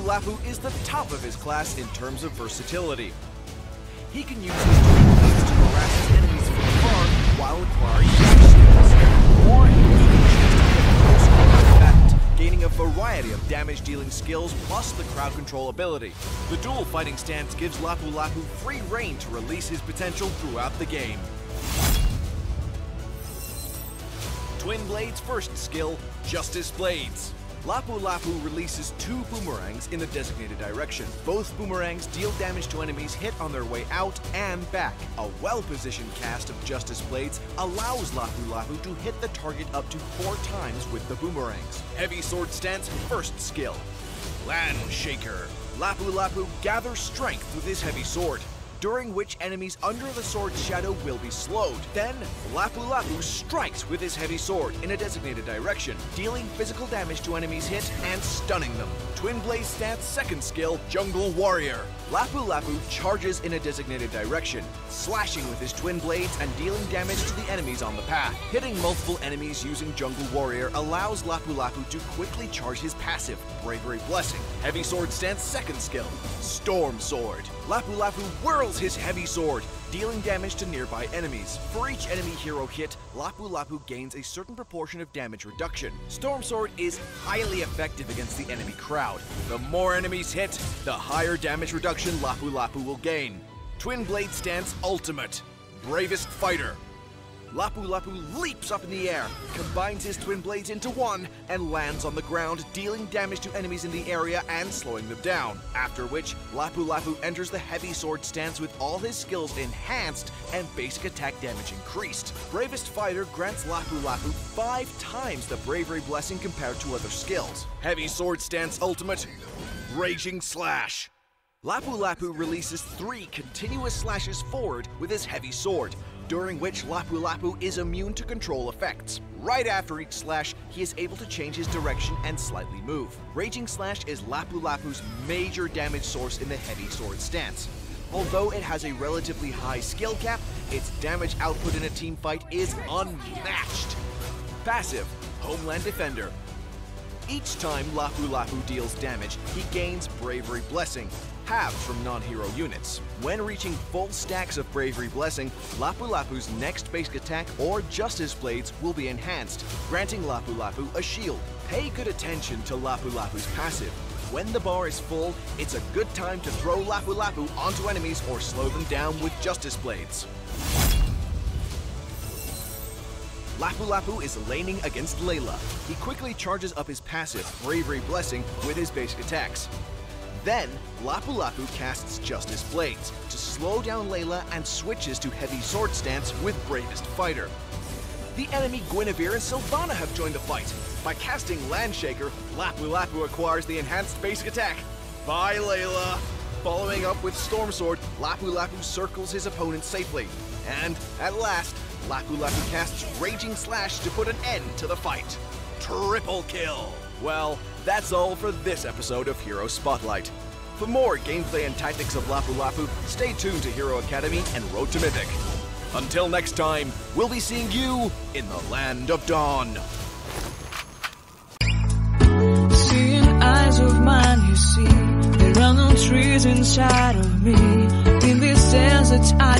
Lapu is the top of his class in terms of versatility. He can use his twin blades to harass his enemies from far while acquiring damage skills, or he can use close combat, gaining a variety of damage-dealing skills plus the crowd control ability. The dual fighting stance gives Lapu Lapu free reign to release his potential throughout the game. Twin Blade's first skill, Justice Blades. Lapu Lapu releases 2 boomerangs in the designated direction. Both boomerangs deal damage to enemies hit on their way out and back. A well-positioned cast of Justice Blades allows Lapu Lapu to hit the target up to 4 times with the boomerangs. Heavy Sword Stance first skill, Land Shaker. Lapu Lapu gathers strength with his heavy sword, during which enemies under the sword's shadow will be slowed. Then, Lapu Lapu strikes with his heavy sword in a designated direction, dealing physical damage to enemies hit and stunning them. Twin Blade Stance second skill, Jungle Warrior. Lapu Lapu charges in a designated direction, slashing with his twin blades and dealing damage to the enemies on the path. Hitting multiple enemies using Jungle Warrior allows Lapu Lapu to quickly charge his passive, Bravery Blessing. Heavy Sword Stance second skill, Storm Sword. Lapu Lapu whirls his heavy sword, dealing damage to nearby enemies. For each enemy hero hit, Lapu Lapu gains a certain proportion of damage reduction. Storm Sword is highly effective against the enemy crowd. The more enemies hit, the higher damage reduction Lapu Lapu will gain. Twin Blade Stance Ultimate, Bravest Fighter. Lapu Lapu leaps up in the air, combines his twin blades into one, and lands on the ground, dealing damage to enemies in the area and slowing them down. After which, Lapu Lapu enters the heavy sword stance with all his skills enhanced and basic attack damage increased. Bravest Fighter grants Lapu Lapu 5 times the Bravery Blessing compared to other skills. Heavy Sword Stance Ultimate, Raging Slash. Lapu Lapu releases 3 continuous slashes forward with his heavy sword, during which Lapu Lapu is immune to control effects. Right after each slash, he is able to change his direction and slightly move. Raging Slash is Lapu Lapu's major damage source in the heavy sword stance. Although it has a relatively high skill cap, its damage output in a team fight is unmatched. Passive, Homeland Defender. Each time Lapu Lapu deals damage, he gains Bravery Blessing, halved from non-hero units. When reaching full stacks of Bravery Blessing, Lapu Lapu's next basic attack or Justice Blades will be enhanced, granting Lapu Lapu a shield. Pay good attention to Lapu Lapu's passive. When the bar is full, it's a good time to throw Lapu Lapu onto enemies or slow them down with Justice Blades. Lapu Lapu is laning against Layla. He quickly charges up his passive, Bravery Blessing, with his basic attacks. Then, Lapu Lapu casts Justice Blades to slow down Layla and switches to Heavy Sword Stance with Bravest Fighter. The enemy Guinevere and Sylvana have joined the fight. By casting Land Shaker, Lapu Lapu acquires the enhanced basic attack. Bye, Layla! Following up with Storm Sword, Lapu Lapu circles his opponent safely. And, at last, Lapu Lapu casts Raging Slash to put an end to the fight. Triple kill! Well, that's all for this episode of Hero Spotlight. For more gameplay and tactics of Lapu Lapu, stay tuned to Hero Academy and Road to Mythic. Until next time, we'll be seeing you in the Land of Dawn. Seeing eyes of mine, you see, there are no trees inside of me. In this desert, I